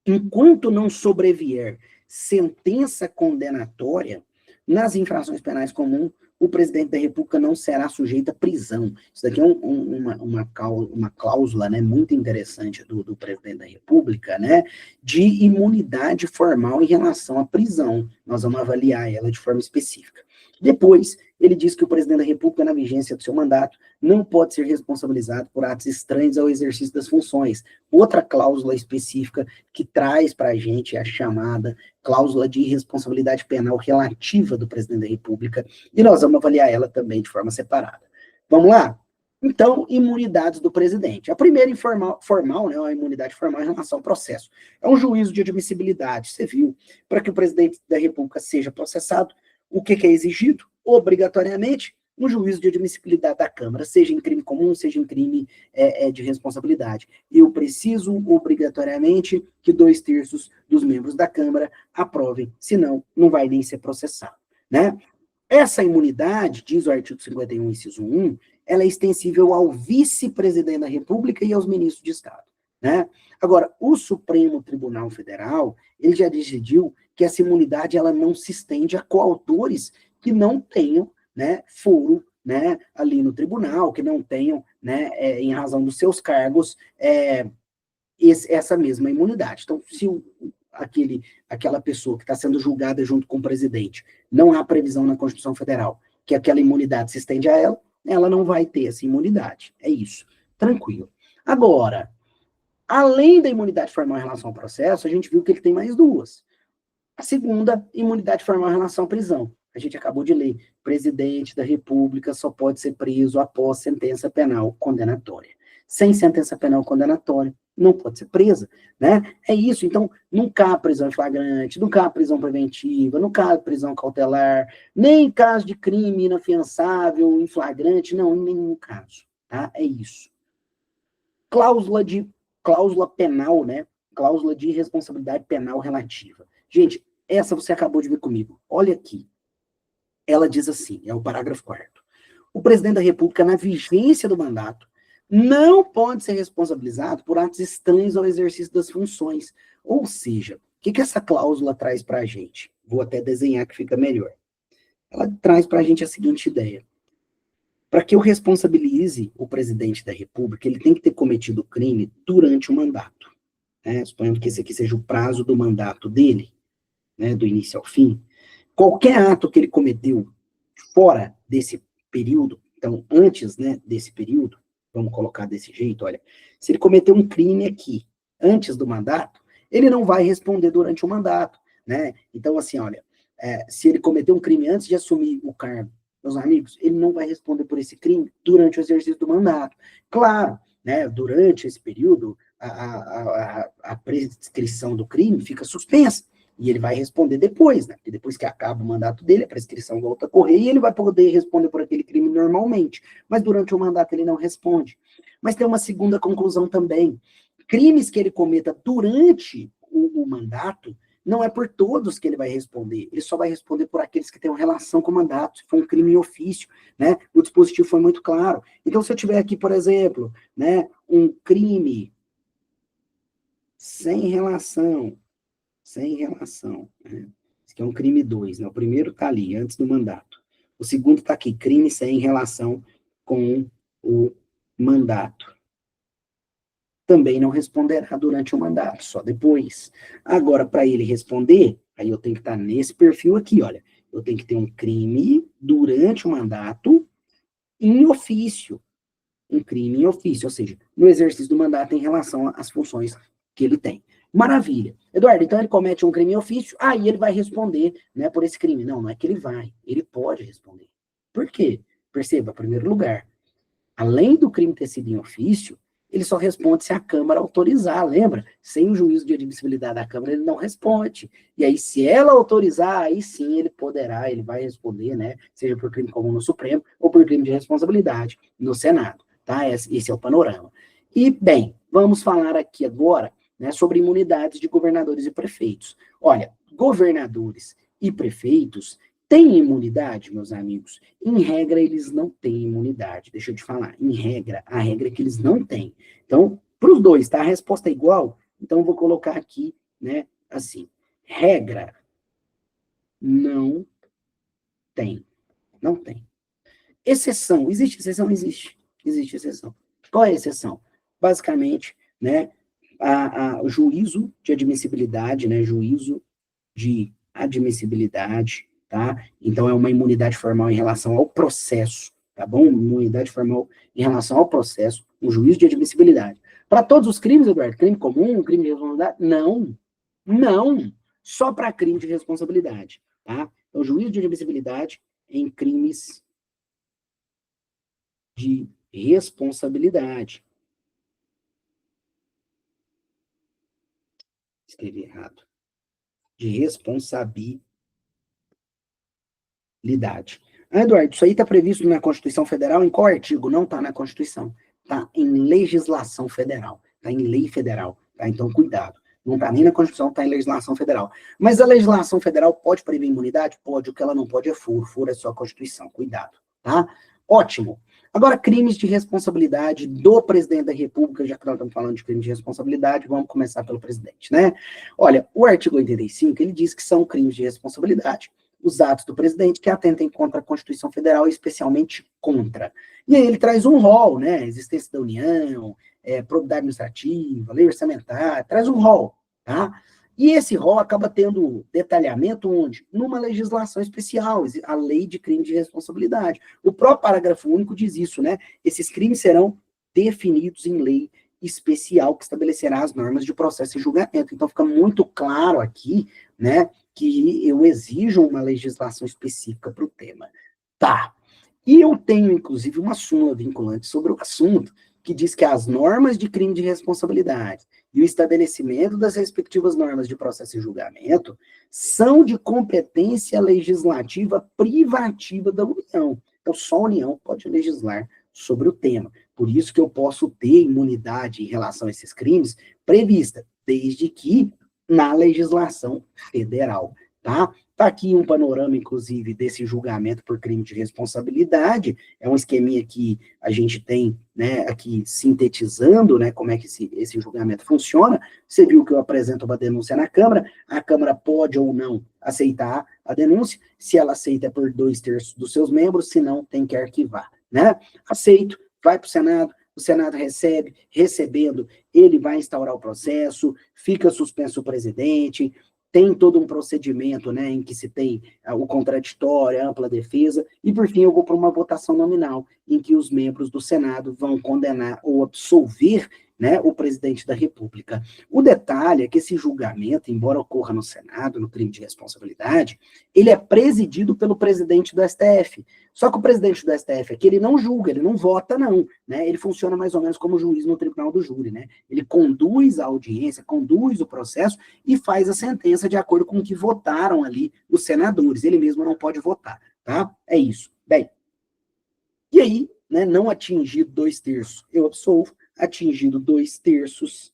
Enquanto não sobrevier sentença condenatória, nas infrações penais comuns, o presidente da República não será sujeito à prisão. Isso daqui é uma cláusula, né, muito interessante do presidente da República, né, de imunidade formal em relação à prisão. Nós vamos avaliar ela de forma específica. Depois, ele diz que o presidente da República, na vigência do seu mandato, não pode ser responsabilizado por atos estranhos ao exercício das funções. Outra cláusula específica que traz para a gente a chamada cláusula de irresponsabilidade penal relativa do presidente da República, e nós vamos avaliar ela também de forma separada. Vamos lá? Então, imunidades do presidente. A primeira formal, né, a imunidade formal em relação ao processo. É um juízo de admissibilidade, você viu, para que o presidente da República seja processado. O que é exigido? Obrigatoriamente, um juízo de admissibilidade da Câmara, seja em crime comum, seja em crime de responsabilidade. Eu preciso, obrigatoriamente, que 2/3 dos membros da Câmara aprovem, senão não vai nem ser processado, né? Essa imunidade, diz o artigo 51, inciso 1, ela é extensível ao vice-presidente da República e aos ministros de Estado, né? Agora, o Supremo Tribunal Federal, ele já decidiu que essa imunidade ela não se estende a coautores que não tenham, né, foro, né, ali no tribunal, que não tenham, né, em razão dos seus cargos, essa mesma imunidade. Então, se aquela pessoa que está sendo julgada junto com o presidente, não há previsão na Constituição Federal que aquela imunidade se estende a ela, ela não vai ter essa imunidade. É isso. Tranquilo. Agora, além da imunidade formal em relação ao processo, a gente viu que ele tem mais duas. A segunda, imunidade formal em relação à prisão. A gente acabou de ler. Presidente da República só pode ser preso após sentença penal condenatória. Sem sentença penal condenatória, não pode ser presa, né? É isso. Então, não cabe prisão em flagrante, não cabe prisão preventiva, não cabe prisão cautelar, nem em caso de crime inafiançável, em flagrante, não, em nenhum caso, tá? É isso. Cláusula penal, né? Cláusula de responsabilidade penal relativa. Gente, essa você acabou de ver comigo. Olha aqui. Ela diz assim, é o parágrafo 4º. O presidente da República, na vigência do mandato, não pode ser responsabilizado por atos estranhos ao exercício das funções. Ou seja, o que essa cláusula traz para a gente? Vou até desenhar que fica melhor. Ela traz para a gente a seguinte ideia. Para que eu responsabilize o presidente da República, ele tem que ter cometido o crime durante o mandato. Né? Suponhando que esse aqui seja o prazo do mandato dele, né, do início ao fim. Qualquer ato que ele cometeu fora desse período, então antes, né, desse período, vamos colocar desse jeito, olha, se ele cometeu um crime aqui, antes do mandato, ele não vai responder durante o mandato, né? Então, assim, olha, se ele cometeu um crime antes de assumir o cargo, meus amigos, ele não vai responder por esse crime durante o exercício do mandato. Claro, né, durante esse período, a prescrição do crime fica suspensa, e ele vai responder depois, né? Porque depois que acaba o mandato dele, a prescrição volta a correr e ele vai poder responder por aquele crime normalmente. Mas durante o mandato ele não responde. Mas tem uma segunda conclusão também. Crimes que ele cometa durante o mandato, não é por todos que ele vai responder. Ele só vai responder por aqueles que têm uma relação com o mandato. Se for um crime em ofício, né? O dispositivo foi muito claro. Então, se eu tiver aqui, por exemplo, né, um crime sem relação, né? Isso aqui é um crime 2, né? O primeiro está ali, antes do mandato. O segundo está aqui, crime sem relação com o mandato. Também não responderá durante o mandato, só depois. Agora, para ele responder, aí eu tenho que estar nesse perfil aqui, olha. Eu tenho que ter um crime durante o mandato em ofício. Um crime em ofício, ou seja, no exercício do mandato em relação às funções que ele tem. Maravilha. Eduardo, então ele comete um crime em ofício, aí ele vai responder, né, por esse crime. Não, não é que ele vai, ele pode responder. Por quê? Perceba, em primeiro lugar, além do crime ter sido em ofício, ele só responde se a Câmara autorizar, lembra? Sem o juízo de admissibilidade da Câmara, ele não responde. E aí, se ela autorizar, aí sim ele vai responder, né? Seja por crime comum no Supremo ou por crime de responsabilidade no Senado, tá? Esse é o panorama. E, bem, vamos falar aqui agora, né, sobre imunidades de governadores e prefeitos. Olha, governadores e prefeitos têm imunidade, meus amigos? Em regra, eles não têm imunidade. Deixa eu te falar. Em regra, a regra é que eles não têm. Então, para os dois, tá? A resposta é igual? Então, eu vou colocar aqui, né, assim. Regra, não tem. Não tem. Exceção. Existe exceção? Existe. Existe exceção. Qual é a exceção? Basicamente, né, o juízo de admissibilidade, né, juízo de admissibilidade, tá? Então, é uma imunidade formal em relação ao processo, tá bom? Imunidade formal em relação ao processo, um juízo de admissibilidade. Para todos os crimes, Eduardo, crime comum, crime de responsabilidade? Não, não, só para crime de responsabilidade, tá? Então, juízo de admissibilidade em crimes de responsabilidade. Escrevi errado. De responsabilidade. Ah, Eduardo, isso aí está previsto na Constituição Federal? Em qual artigo? Não está na Constituição. Está em legislação federal. Está em lei federal. Tá? Então, cuidado. Não está nem na Constituição, está em legislação federal. Mas a legislação federal pode prever imunidade? Pode. O que ela não pode é furo. Furo é só a Constituição. Cuidado. Tá? Ótimo. Agora, crimes de responsabilidade do presidente da República, já que nós estamos falando de crime de responsabilidade, vamos começar pelo presidente, né? Olha, o artigo 85, ele diz que são crimes de responsabilidade os atos do presidente que atentem contra a Constituição Federal, especialmente contra. E aí ele traz um rol, né? Existência da União, probidade administrativa, lei orçamentária, traz um rol, tá? E esse rol acaba tendo detalhamento onde? Numa legislação especial, a lei de crime de responsabilidade. O próprio parágrafo único diz isso, né? Esses crimes serão definidos em lei especial que estabelecerá as normas de processo e julgamento. Então fica muito claro aqui, né, que eu exijo uma legislação específica para o tema. Tá. E eu tenho, inclusive, uma súmula vinculante sobre o assunto, que diz que as normas de crime de responsabilidade e o estabelecimento das respectivas normas de processo e julgamento são de competência legislativa privativa da União. Então, só a União pode legislar sobre o tema. Por isso que eu posso ter imunidade em relação a esses crimes prevista, desde que na legislação federal, tá? Tá aqui um panorama, inclusive, desse julgamento por crime de responsabilidade, é um esqueminha que a gente tem, né, aqui sintetizando, né, como é que esse julgamento funciona. Você viu que eu apresento uma denúncia na Câmara, a Câmara pode ou não aceitar a denúncia, se ela aceita por 2/3 dos seus membros, se não, tem que arquivar, né? Aceito, vai para o Senado, o Senado recebendo, ele vai instaurar o processo, fica suspenso o presidente, tem todo um procedimento, né, em que se tem o contraditório, a ampla defesa, e por fim eu vou para uma votação nominal, em que os membros do Senado vão condenar ou absolver, né, o presidente da República. O detalhe é que esse julgamento, embora ocorra no Senado, no crime de responsabilidade, ele é presidido pelo presidente do STF. Só que o presidente do STF aqui, ele não julga, ele não vota, não, né? Ele funciona mais ou menos como juiz no tribunal do júri, né? Ele conduz a audiência, conduz o processo e faz a sentença de acordo com o que votaram ali os senadores. Ele mesmo não pode votar, tá? É isso. Bem, e aí, né, não atingido 2/3, eu absolvo, atingido 2/3,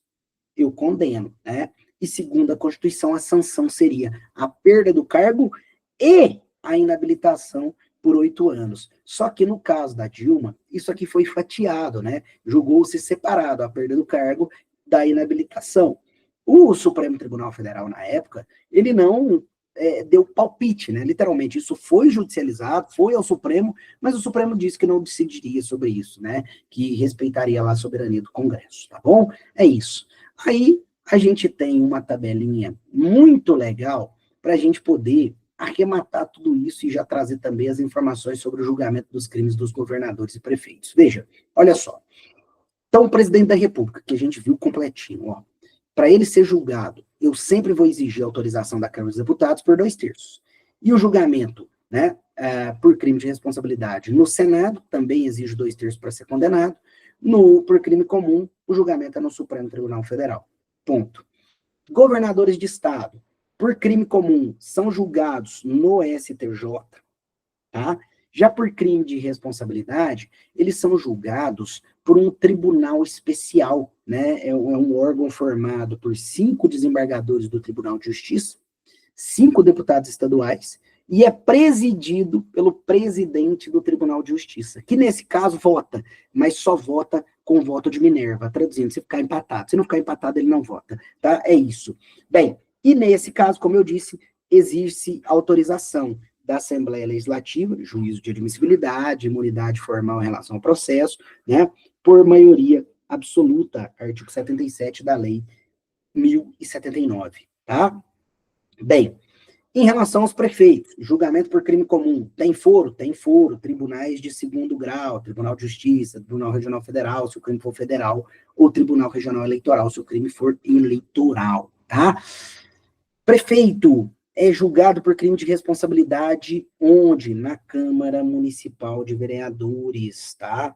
eu condeno, né? E segundo a Constituição, a sanção seria a perda do cargo e a inabilitação por 8 anos. Só que no caso da Dilma, isso aqui foi fatiado, né? Julgou-se separado a perda do cargo da inabilitação. O Supremo Tribunal Federal, na época, ele não deu palpite, né? Literalmente, isso foi judicializado, foi ao Supremo, mas o Supremo disse que não decidiria sobre isso, né? Que respeitaria lá a soberania do Congresso, tá bom? É isso. Aí, a gente tem uma tabelinha muito legal para a gente poder arrematar tudo isso e já trazer também as informações sobre o julgamento dos crimes dos governadores e prefeitos. Veja, olha só. Então, o presidente da República, que a gente viu completinho, ó, para ele ser julgado, eu sempre vou exigir a autorização da Câmara dos Deputados por 2/3. E o julgamento, né, por crime de responsabilidade no Senado, também exige 2/3 para ser condenado. Por crime comum, o julgamento é no Supremo Tribunal Federal. Ponto. Governadores de estado, por crime comum, são julgados no STJ, tá? Já por crime de responsabilidade, eles são julgados por um tribunal especial, né? É um órgão formado por 5 desembargadores do Tribunal de Justiça, 5 deputados estaduais, e é presidido pelo presidente do Tribunal de Justiça, que nesse caso vota, mas só vota com voto de Minerva, traduzindo, se ficar empatado. Se não ficar empatado, ele não vota, tá? É isso. Bem, e nesse caso, como eu disse, existe autorização da Assembleia Legislativa, juízo de admissibilidade, imunidade formal em relação ao processo, né, por maioria absoluta, artigo 77 da Lei 1079, tá? Bem, em relação aos prefeitos, julgamento por crime comum, tem foro? Tem foro, tribunais de segundo grau, Tribunal de Justiça, Tribunal Regional Federal, se o crime for federal, ou Tribunal Regional Eleitoral, se o crime for eleitoral, tá? Prefeito é julgado por crime de responsabilidade onde? Na Câmara Municipal de Vereadores, tá?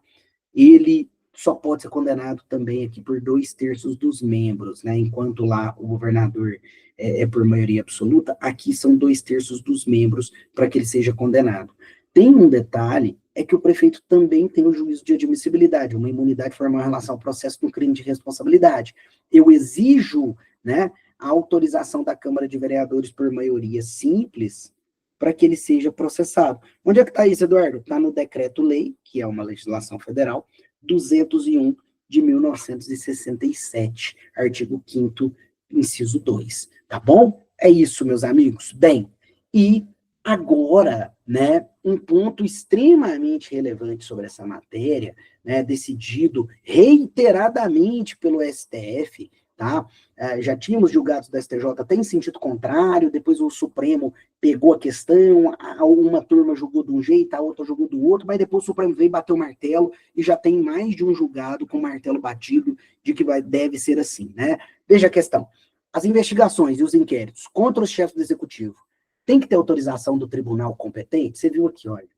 Ele só pode ser condenado também aqui por 2/3 dos membros, né? Enquanto lá o governador é por maioria absoluta, aqui são 2/3 dos membros para que ele seja condenado. Tem um detalhe, é que o prefeito também tem o juízo de admissibilidade, uma imunidade formal em relação ao processo do crime de responsabilidade. Eu exijo, né, a autorização da Câmara de Vereadores por maioria simples para que ele seja processado. Onde é que está isso, Eduardo? Está no Decreto-Lei, que é uma legislação federal, 201 de 1967, artigo 5º, inciso 2, tá bom? É isso, meus amigos. Bem, e agora, né, um ponto extremamente relevante sobre essa matéria, né, decidido reiteradamente pelo STF, tá? Já tínhamos julgados da STJ até em sentido contrário, depois o Supremo pegou a questão, uma turma julgou de um jeito, a outra julgou do outro, mas depois o Supremo veio bater o martelo e já tem mais de um julgado com o martelo batido de que deve ser assim, né? Veja a questão. As investigações e os inquéritos contra os chefes do Executivo tem que ter autorização do tribunal competente? Você viu aqui, olha.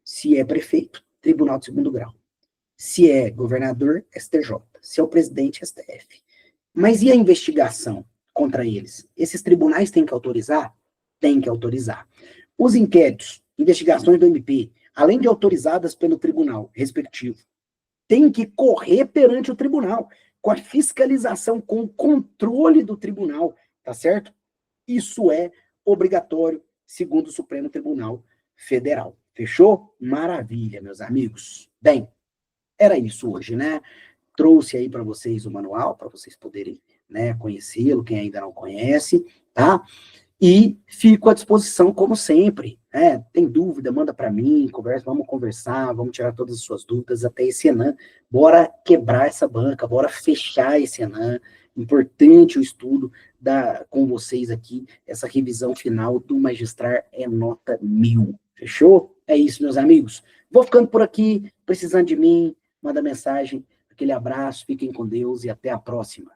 Se é prefeito, tribunal de segundo grau. Se é governador, STJ. Se é o presidente, STF. Mas e a investigação contra eles? Esses tribunais têm que autorizar? Tem que autorizar. Os inquéritos, investigações do MP, além de autorizadas pelo tribunal respectivo, tem que correr perante o tribunal, com a fiscalização, com o controle do tribunal, tá certo? Isso é obrigatório, segundo o Supremo Tribunal Federal. Fechou? Maravilha, meus amigos. Bem, era isso hoje, né? Trouxe aí para vocês o manual, para vocês poderem, né, conhecê-lo, quem ainda não conhece, tá? E fico à disposição, como sempre, né? Tem dúvida, manda para mim, vamos conversar, vamos tirar todas as suas dúvidas até esse ENAM. Bora quebrar essa banca, bora fechar esse ENAM. Importante o estudo com vocês aqui, essa revisão final do Magistrar é nota 1000. Fechou? É isso, meus amigos. Vou ficando por aqui, precisando de mim, manda mensagem. Aquele abraço, fiquem com Deus e até a próxima.